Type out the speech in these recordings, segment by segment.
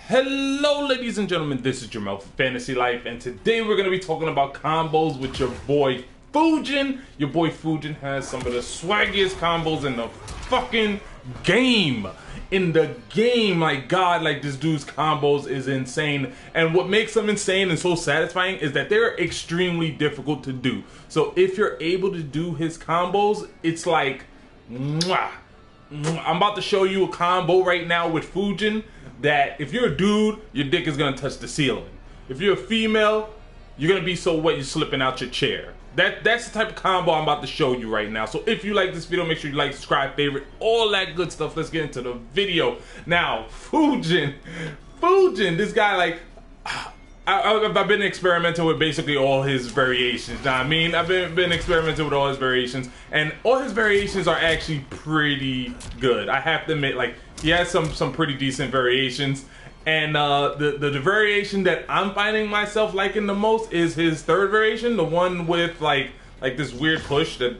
Hello ladies and gentlemen, this is Jamel from Fantasy Life, and today we're going to be talking about combos with your boy Fujin. Your boy Fujin has some of the swaggiest combos in the fucking game. Like God, like this dude's combos is insane. And what makes them insane and so satisfying is that they're extremely difficult to do. So if you're able to do his combos, it's like, mwah. I'm about to show you a combo right now with Fujin that if you're a dude, your dick is gonna touch the ceiling. If you're a female, you're gonna be so wet you're slipping out your chair. That's the type of combo I'm about to show you right now. So if you like this video, make sure you like, subscribe, favorite, all that good stuff. Let's get into the video. Now, Fujin, this guy, like, I've been experimenting with basically all his variations. Now, I mean, I've been experimenting with all his variations, and all his variations are actually pretty good. I have to admit, like, he has some pretty decent variations. And the variation that I'm finding myself liking the most is his third variation, the one with like this weird push that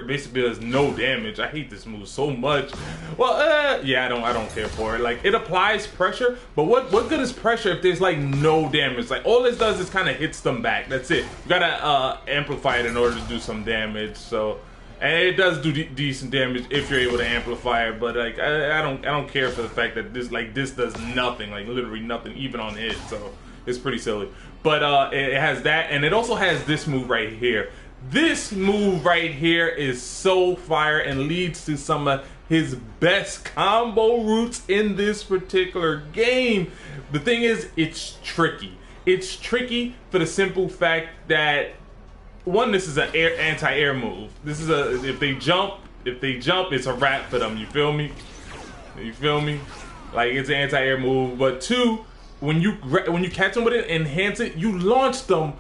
basically does no damage. I hate this move so much. Well, yeah, I don't care for it. Like, it applies pressure, but what good is pressure if there's like no damage? Like, all this does is kind of hits them back. That's it. You gotta amplify it in order to do some damage. So, and it does do decent damage if you're able to amplify it. But like, I don't care for the fact that this does nothing, like literally nothing, even on hit. So it's pretty silly. But it has that, and it also has this move right here. This move right here is so fire and leads to some of his best combo routes in this particular game. The thing is, it's tricky. It's tricky for the simple fact that, one, this is an anti-air move. This is if they jump, it's a wrap for them. You feel me? You feel me? Like, it's an anti-air move. But two, when you catch them with it, enhance it, you launch them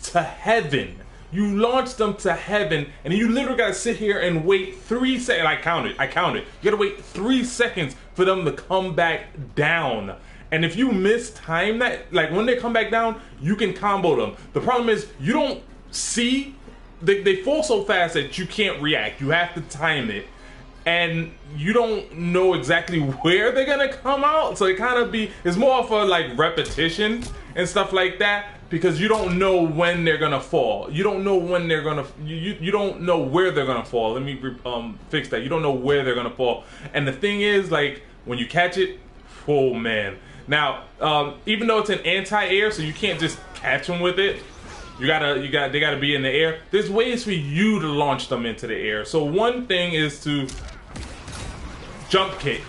to heaven. You launch them to heaven, and you literally gotta sit here and wait 3 seconds. I counted. You gotta wait 3 seconds for them to come back down. And if you mistime that, like when they come back down, you can combo them. The problem is you don't see, they fall so fast that you can't react. You have to time it, and you don't know exactly where they're gonna come out. So it kind of it's more of a like repetition and stuff like that, because you don't know when they're gonna fall. You don't know when they're gonna, you don't know where they're gonna fall. Let me fix that. You don't know where they're gonna fall. And the thing is, like, when you catch it, oh man. Now, even though it's an anti-air, so you can't just catch them with it. They gotta be in the air. There's ways for you to launch them into the air. So one thing is to jump kick.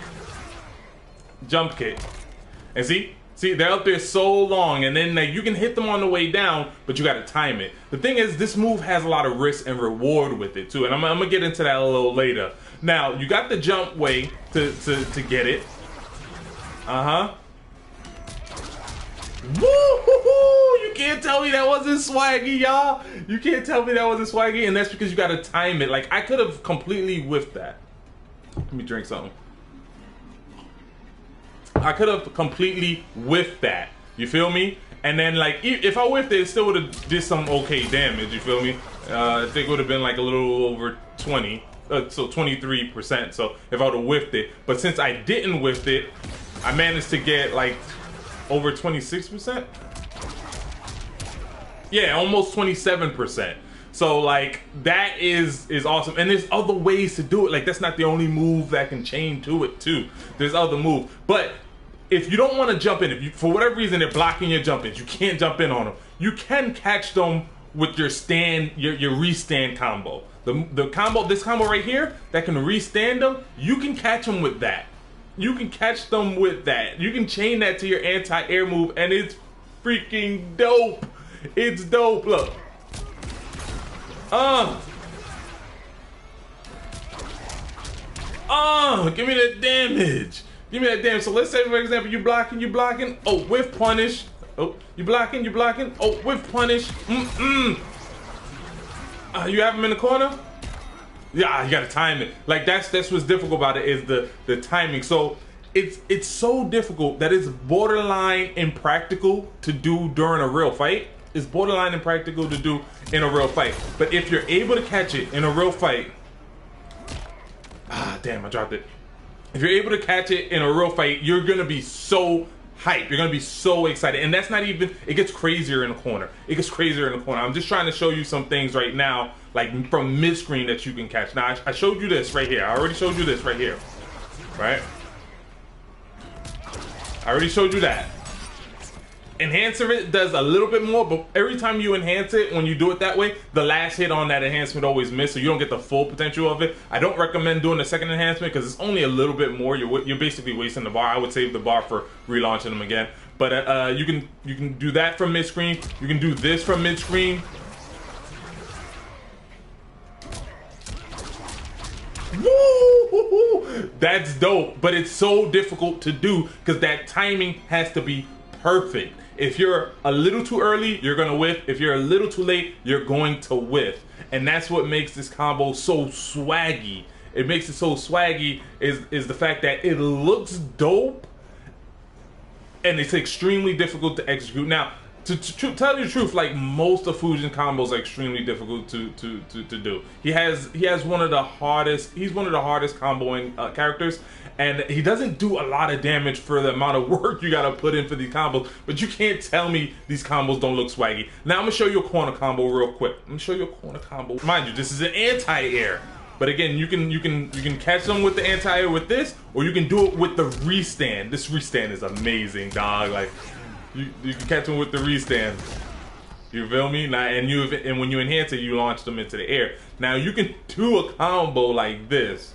And see, they're up there so long, and then like, you can hit them on the way down, but you gotta time it. The thing is, this move has a lot of risk and reward with it too, and I'm gonna get into that a little later. Now, you got the jump way to get it. Woo-hoo-hoo! You can't tell me that wasn't swaggy, y'all. You can't tell me that wasn't swaggy, and that's because you gotta time it. Like, I could have completely whiffed that. Let me drink something. I could have completely whiffed that. You feel me? And then, like, if I whiffed it, it still would have did some okay damage. You feel me? I think it would have been like a little over 20, so 23%. So if I would have whiffed it, but since I didn't whiff it, I managed to get like over 26%. Yeah, almost 27%. So like, that is awesome. And there's other ways to do it. Like, that's not the only move that can chain to it too. There's other moves. But if you don't want to jump in, if you, for whatever reason, they're blocking your jump ins, you can't jump in on them, you can catch them with your stand, your restand combo. This combo right here that can restand them, you can catch them with that. You can catch them with that. You can chain that to your anti-air move, and it's freaking dope. It's dope. Look. Give me that damage. Give me that damage. So let's say, for example, you blocking. Oh, whiff punish. Oh, you blocking. Oh, whiff punish. You have him in the corner? Yeah, you gotta time it. Like, that's what's difficult about it, is the timing. So it's so difficult that it's borderline impractical to do during a real fight. It's borderline impractical to do in a real fight. But if you're able to catch it in a real fight, damn, I dropped it. If you're able to catch it in a real fight, you're gonna be so hype. You're gonna be so excited. And that's not even, it gets crazier in the corner. It gets crazier in the corner. I'm just trying to show you some things right now, like from mid-screen that you can catch. Now, I showed you this right here. I already showed you this right here, right? I already showed you that. Enhancer it does a little bit more, but every time you enhance it, when you do it that way, the last hit on that enhancement always miss, so you don't get the full potential of it. I don't recommend doing the second enhancement because it's only a little bit more. You're basically wasting the bar. I would save the bar for relaunching them again. But you can do that from mid screen. You can do this from mid screen. Woo! That's dope, but it's so difficult to do because that timing has to be perfect. If you're a little too early, you're gonna whiff. If you're a little too late, you're going to whiff. And that's what makes this combo so swaggy. It makes it so swaggy is the fact that it looks dope and it's extremely difficult to execute. Now, to tell you the truth, like most of Fujin combos are extremely difficult to do. He has one of the hardest. He's one of the hardest comboing characters, and he doesn't do a lot of damage for the amount of work you gotta put in for these combos. But you can't tell me these combos don't look swaggy. Now I'm gonna show you a corner combo real quick. I'm gonna show you a corner combo. Mind you, this is an anti-air. But again, you can catch them with the anti-air with this, or you can do it with the restand. This restand is amazing, dog. Like. You can catch them with the restand. You feel me? Now, and when you enhance it, you launch them into the air. Now you can do a combo like this.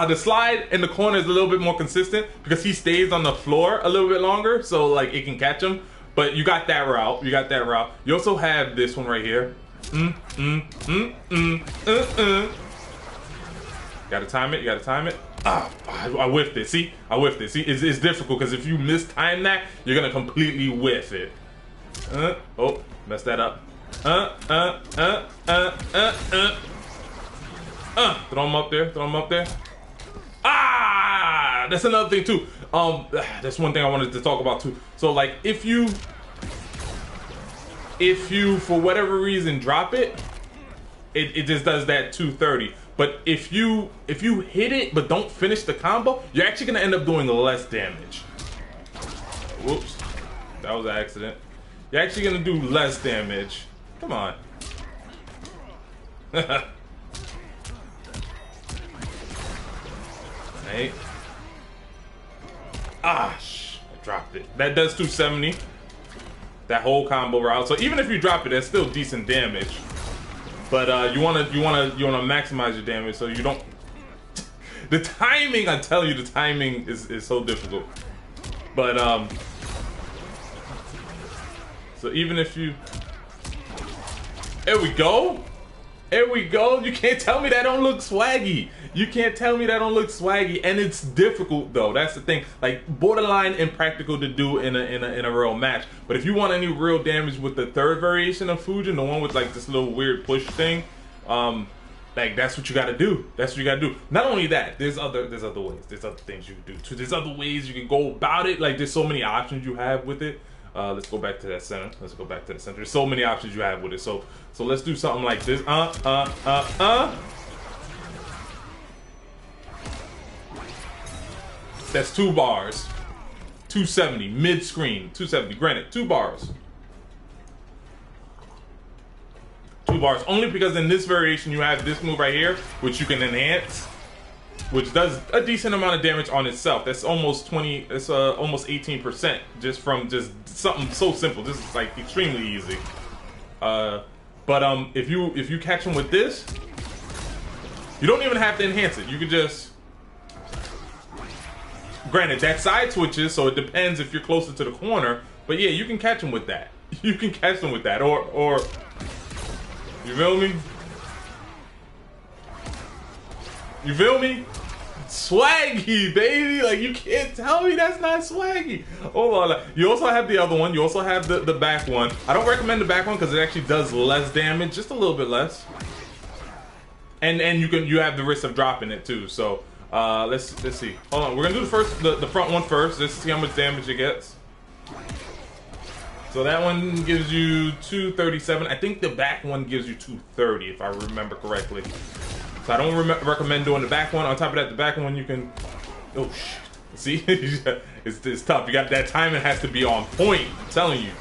The slide in the corner is a little bit more consistent because he stays on the floor a little bit longer, so like it can catch him. But you got that route. You got that route. You also have this one right here. Gotta time it, you gotta time it. I whiffed it, see? I whiffed it, see? It's difficult because if you mistime that, you're gonna completely whiff it. Oh, messed that up. Throw him up there, throw him up there. That's another thing too. That's one thing I wanted to talk about too. So like, if you for whatever reason drop it, it just does that 230. But if you hit it but don't finish the combo, you're actually gonna end up doing less damage. Whoops, that was an accident. You're actually gonna do less damage. Come on. Hey. I dropped it. That does 270. That whole combo route. So even if you drop it, that's still decent damage. But you wanna maximize your damage so you don't. The timing, I tell you, the timing is so difficult. But so even if you, there we go. There we go. You can't tell me that don't look swaggy. You can't tell me that don't look swaggy, and it's difficult though. That's the thing. Like borderline impractical to do in a real match. But if you want any real damage with the third variation of Fujin, the one with like this little weird push thing, like that's what you got to do. That's what you got to do. Not only that, there's other ways. There's other things you can do too. There's other ways you can go about it. Like there's so many options you have with it. Let's go back to that center. Let's go back to the center. There's so many options you have with it. So let's do something like this. That's 2 bars. 270 mid screen. 270. Granted, 2 bars. 2 bars. Only because in this variation you have this move right here, which you can enhance, which does a decent amount of damage on itself. That's almost 20. It's almost 18% just from just something so simple. This is like extremely easy. But if you catch him with this, you don't even have to enhance it. You can just. Granted, that side switches, so it depends if you're closer to the corner. But yeah, you can catch him with that. You can catch him with that, or you feel me? You feel me? Swaggy, baby. Like, you can't tell me that's not swaggy. Hold on. You also have the other one. You also have the back one. I don't recommend the back one because it actually does less damage, just a little bit less. And you have the risk of dropping it too. So let's see. Hold on. We're gonna do the front one first. Let's see how much damage it gets. So that one gives you 237. I think the back one gives you 230, if I remember correctly. So I don't recommend doing the back one. On top of that, the back one you can... Oh, shit. See? it's tough. You got that timing has to be on point. I'm telling you.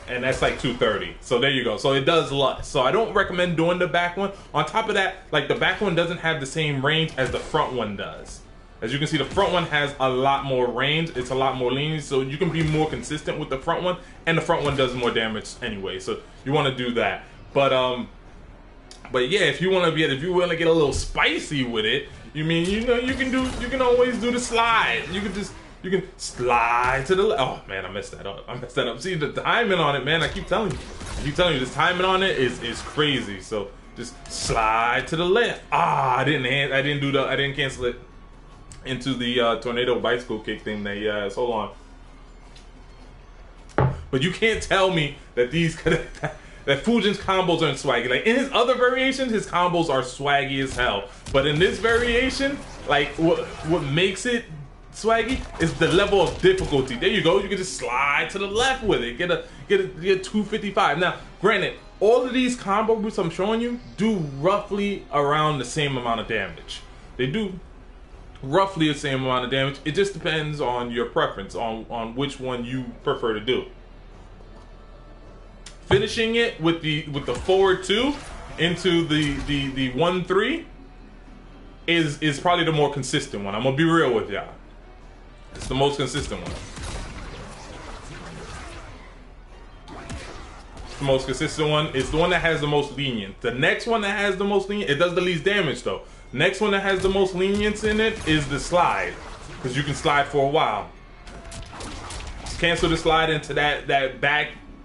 And that's like 230. So there you go. So it does less. So I don't recommend doing the back one. On top of that, like the back one doesn't have the same range as the front one does. As you can see, the front one has a lot more range. It's a lot more lenient, so you can be more consistent with the front one, and the front one does more damage anyway. So you want to do that. But yeah, if you want to if you want to get a little spicy with it, you can always do the slide. You can slide to the left. Oh man, I messed that up. See the timing on it, man. I keep telling you, this timing on it is crazy. So just slide to the left. I didn't cancel it into the tornado bicycle kick thing that he has. Hold on. But you can't tell me that that Fujin's combos aren't swaggy. Like in his other variations, his combos are swaggy as hell. But in this variation, like what makes it swaggy is the level of difficulty. There you go. You can just slide to the left with it. Get 255. Now, granted, all of these combo routes I'm showing you do roughly around the same amount of damage. They do roughly the same amount of damage. It just depends on your preference on which one you prefer to do. Finishing it with the forward 2 into the 1-3 is probably the more consistent one. I'm gonna be real with y'all. It's the most consistent one. The most consistent one is the one that has the most lenient. The next one that has the most lenient, it does the least damage though. Next one that has the most lenience in it is the slide, because you can slide for a while. Just cancel the slide into that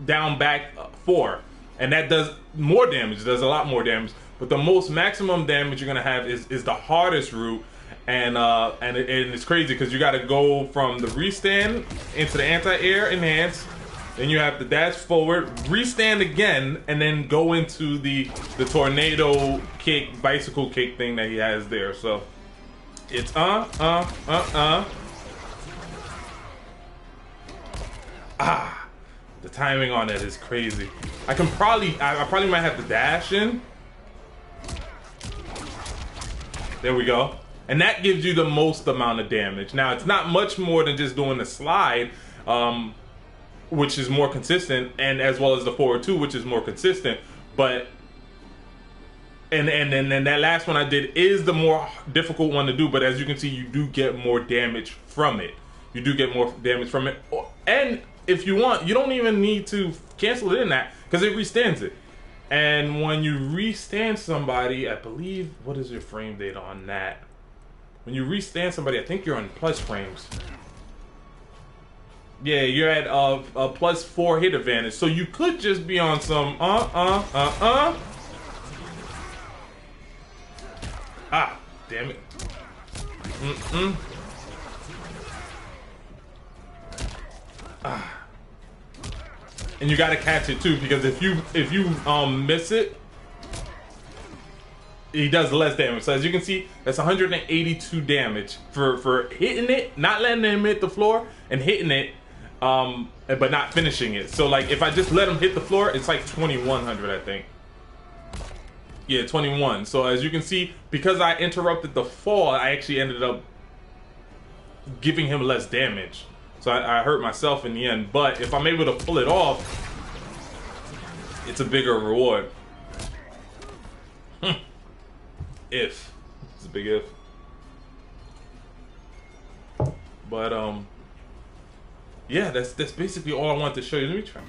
down back 4, and that does more damage. It does a lot more damage. But the most maximum damage you're gonna have is the hardest route, and it's crazy because you got to go from the restand into the anti-air enhance. Then you have to dash forward, restand again, and then go into the tornado kick, bicycle kick thing that he has there. So it's the timing on it is crazy. I probably might have to dash in. There we go. And that gives you the most amount of damage. Now it's not much more than just doing the slide, which is more consistent, and as well as the forward 2, which is more consistent. But and then that last one I did is the more difficult one to do. But as you can see, you do get more damage from it. You do get more damage from it. And if you want, you don't even need to cancel it in that, because it restands it. And when you restand somebody, I believe, what is your frame data on that? When you restand somebody, I think you're on plus frames. Yeah, you're at a +4 hit advantage. So you could just be on some damn it. And you gotta catch it too, because if you miss it, he does less damage. So as you can see, that's 182 damage for hitting it, not letting him hit the floor, and hitting it, but not finishing it. So like if I just let him hit the floor, it's like 2100, I think. Yeah, 21. So as you can see, because I interrupted the fall, I actually ended up giving him less damage. So I hurt myself in the end. But if I'm able to pull it off, it's a bigger reward. If. It's a big if. But yeah, that's basically all I wanted to show you. Let me try.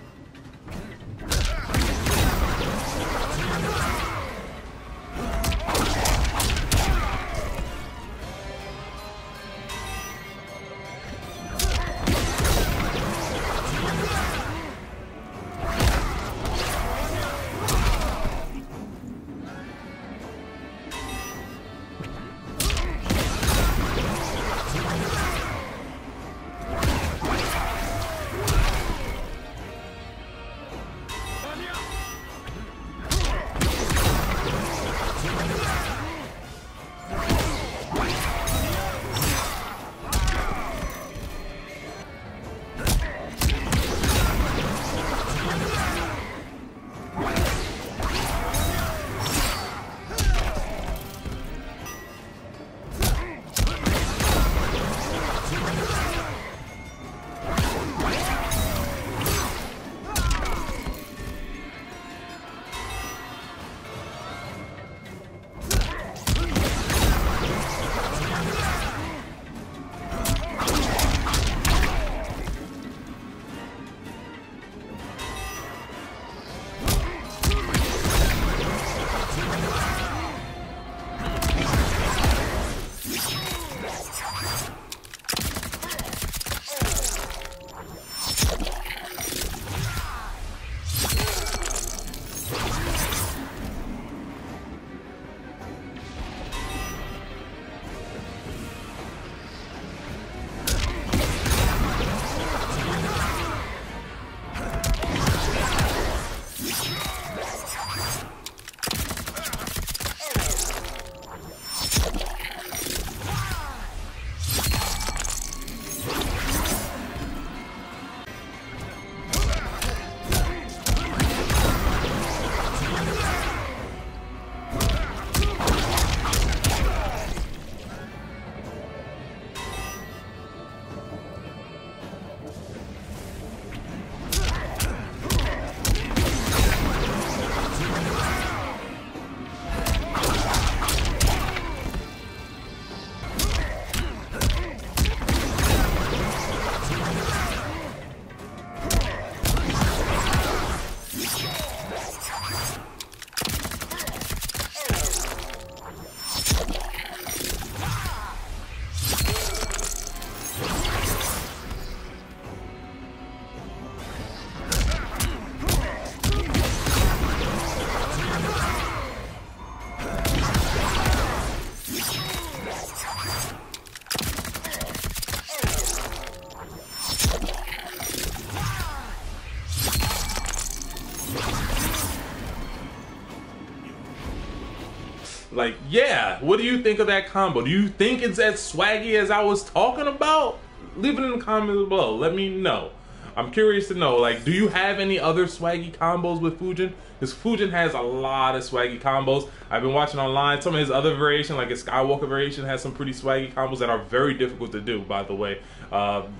Like, yeah, what do you think of that combo? Do you think it's as swaggy as I was talking about? Leave it in the comments below. Let me know. I'm curious to know, like, do you have any other swaggy combos with Fujin? Because Fujin has a lot of swaggy combos. I've been watching online. Some of his other variation, like his Skywalker variation, has some pretty swaggy combos that are very difficult to do, by the way.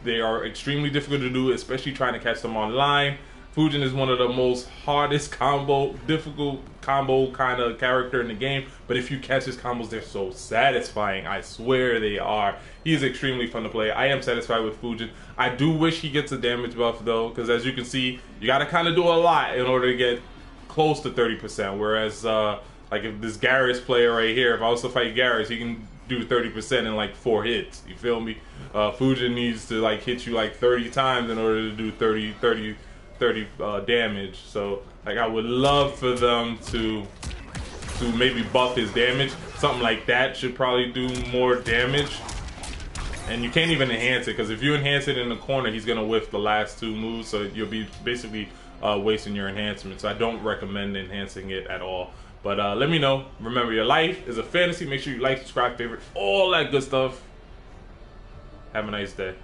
They are extremely difficult to do, especially trying to catch them online. Fujin is one of the most hardest difficult combo kind of character in the game. But if you catch his combos, they're so satisfying. I swear they are. He is extremely fun to play. I am satisfied with Fujin. I do wish he gets a damage buff though, because as you can see, you got to kind of do a lot in order to get close to 30%. Whereas, like if this Garrus player right here, if I was to fight Garrus, he can do 30% in like 4 hits. You feel me? Fujin needs to like hit you like 30 times in order to do 30 damage. So like I would love for them to maybe buff his damage. Something like that should probably do more damage. And you can't even enhance it, because if you enhance it in the corner, he's gonna whiff the last 2 moves, so you'll be basically wasting your enhancement. So I don't recommend enhancing it at all. But let me know. Remember, your life is a fantasy. Make sure you like, subscribe, favorite, all that good stuff. Have a nice day.